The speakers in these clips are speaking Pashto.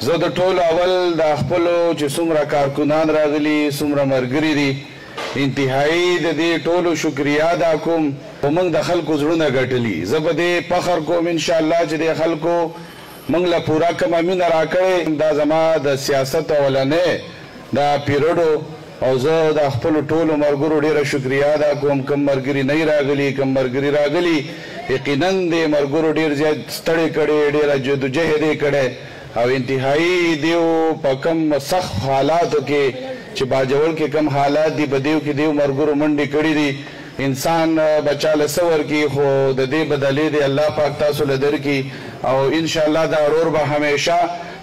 زه د ټولو اول د خپلو چې څومره کارکنان راغلي څومره ملګري دي انتهایی د دې ټولو شکریه ادا کوم خو موږ د خلکو زړونه ګټلي زه په دې فخر کوم انشاءالله چې د خلکو موږ له پوره کومه مینه راکړې دا زما د سیاست اولنی دا پیریډ او زه د خپلو ټولو ملګرو ډېره شکریه ادا کوم کوم ملګري نه راغلي کوم ملګري راغلي یقینا دې ملګرو ډېر زیات ستړی کړی ډېره جدوجهد یې کړی او انتهایی دیو په کم سخت حالاتو کې چې باجوړ کې کم حالات دي بدیو کې دیو مرګرو منډې کړې دي انسان بچاله صبر کې خو د دې بدلې دی الله پاک تاسو له درکې او ان شاء الله دا ورور به همیشه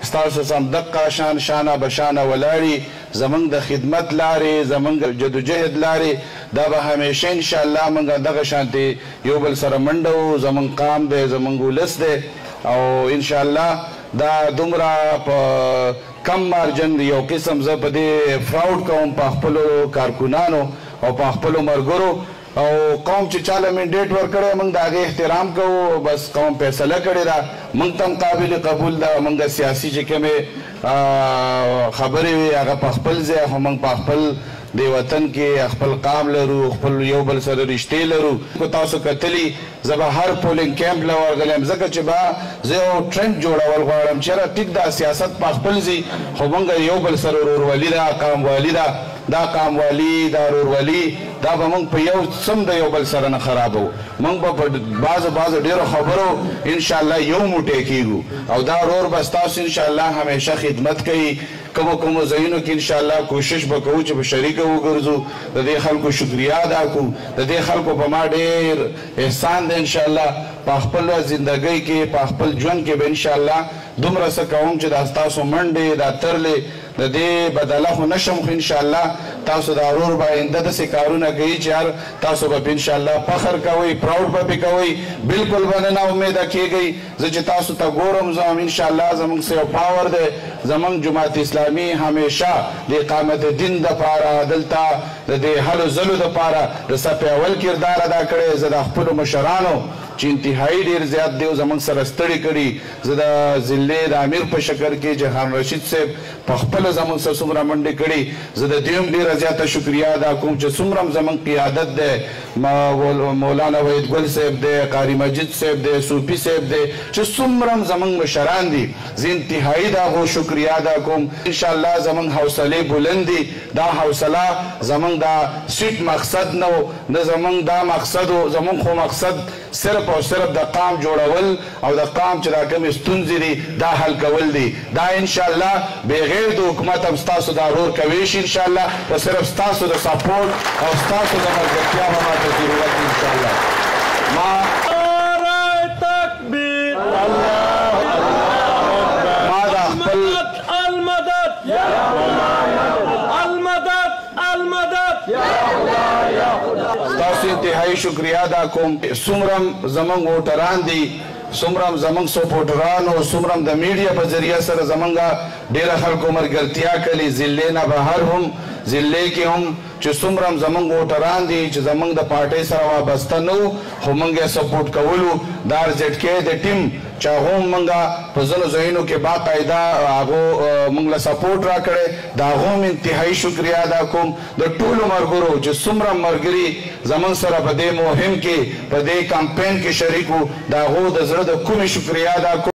ستاسو سم دقه شانه بشانه ولاړي زمونږ د خدمت لارې زمونږ جدوجهد لارې دا به همیشه ان شاء الله موږ دغه شانتې یو بل سره منډه وو زمونږ قام دی زمونږ ولس دی او ان شاء الله دا دومره په کم مارجن یو قسم زه په دې فراوډ کوم په خپلو کارکنانو او په خپلو ملګرو او قوم چې چاله منډیټ ورکړی موږ د هغې احترام کوو بس قوم فیصله کړې ده موږ ته هم قابل قبول ده موږ سیاسي چې کومې خبرې وي هغه په خپل ځای خو موږ په خپل د وطن کې خپل قام لرو خپل یو بل سره رشتې لرو کو تاسو کتلی زه به هر پولینګ کیمپ له ورغلی یم ځکه چې به زه یو ټرند جوړول غواړم چېرې ټیک دا سیاست په خپل ځي خو موږ یو بل سره ورورولي ده قاموالي ده دا قاموالي دا ورورولي دا به موږ په یو سم د یو بل سره نه خرابو موږ به په بعضو ډېرو خبرو انشاءالله یو موټی کیږو او دا ورور به ستاسو انشاءالله همیشه خدمت کوي کومو ځایونو کې انشاءالله کوشش به کوو چې په شریکه وګرځو د دې خلکو شکریه ادا کړو د دې خلکو په ما ډېر احسان دی انشاءالله په خپل زندګۍ کې په خپل ژوند کې به انشاءالله دومره څه کوم چې دا ستاسو منډې دا ترلې د دې بدله خو نشم خو انشاءالله تاسو دا ورور به آینده داسې کارونه کوي چې هر تاسو به انشاءالله فخر کوئ پراوډ به پې کوئ بلکل به نه ناامیده کیږئ زه چې تاسو ته ګورم زه هم انشاءالله زموږ څه یو پاور دی زموږ جماعت اسلامي همیشه د اقامت دین دپاره دلته د دې هلو ځلو دپاره د صف اول کردار ادا کړی زه د خپلو مشرانو چې انتهایی ډېر زیات دی زموږ سره ستړي کړي زه د ضلع د امیر په شکل کې جهان رشید صاحب په خپله زموږ سره څومره منډې کړي زه د دې هم ډېره زیاته شکریه ادا کوم چې څومره زموږ قیادت دی مولانا وحید ګل صاحب دی قاري مجید صاحب دی صوفي صاحب دی چې څومره زموږ مشران دي زه انتهایی د هغو شکریه ادا کوم انشاءالله زموږ حوصلې بلند دي دا حوصله زموږ دا سیټ مقصد نه و نه زموږ دا مقصد و زموږ خو مقصد صرف او صرف د قام جوړول او د قام چې دا کومې ستونزې دي دا حل کول دي دا انشاءالله بغیر د حکومت هم ستاسو دا رول کوي شي انشاءالله و صرف ستاسو د سپورټ او ستاسو د ملګرتیا به ماته ضرورت دی انشاءالله ما دا خپل ستاسو انتهایی شکریه ادا کوم څومره زموږ ووټران دي څومره زموږ سپورټران او څومره د میډیا په ذریعه سره زموږ ډېره خلکو ملګرتیا کړې ضلع نه بهر هم ضلع کې هم چې څومره زموږ ووټران دي چې زموږ د پارټۍ سره وابسته نه وو خو موږ یې سپورټ کولو د RZK د ټیم چې هغو هم موږ په ځینو ځایونو کې باقاعده هغو موږ له سپورټ راکړی د هغو هم انتهایی شکریه ادا کوم د ټولو ملګرو چې څومره ملګري زموږ سره په دې مهم کې په دې کمپین کې شریک وو د هغو د زړه د کومې شکریه ادا کوم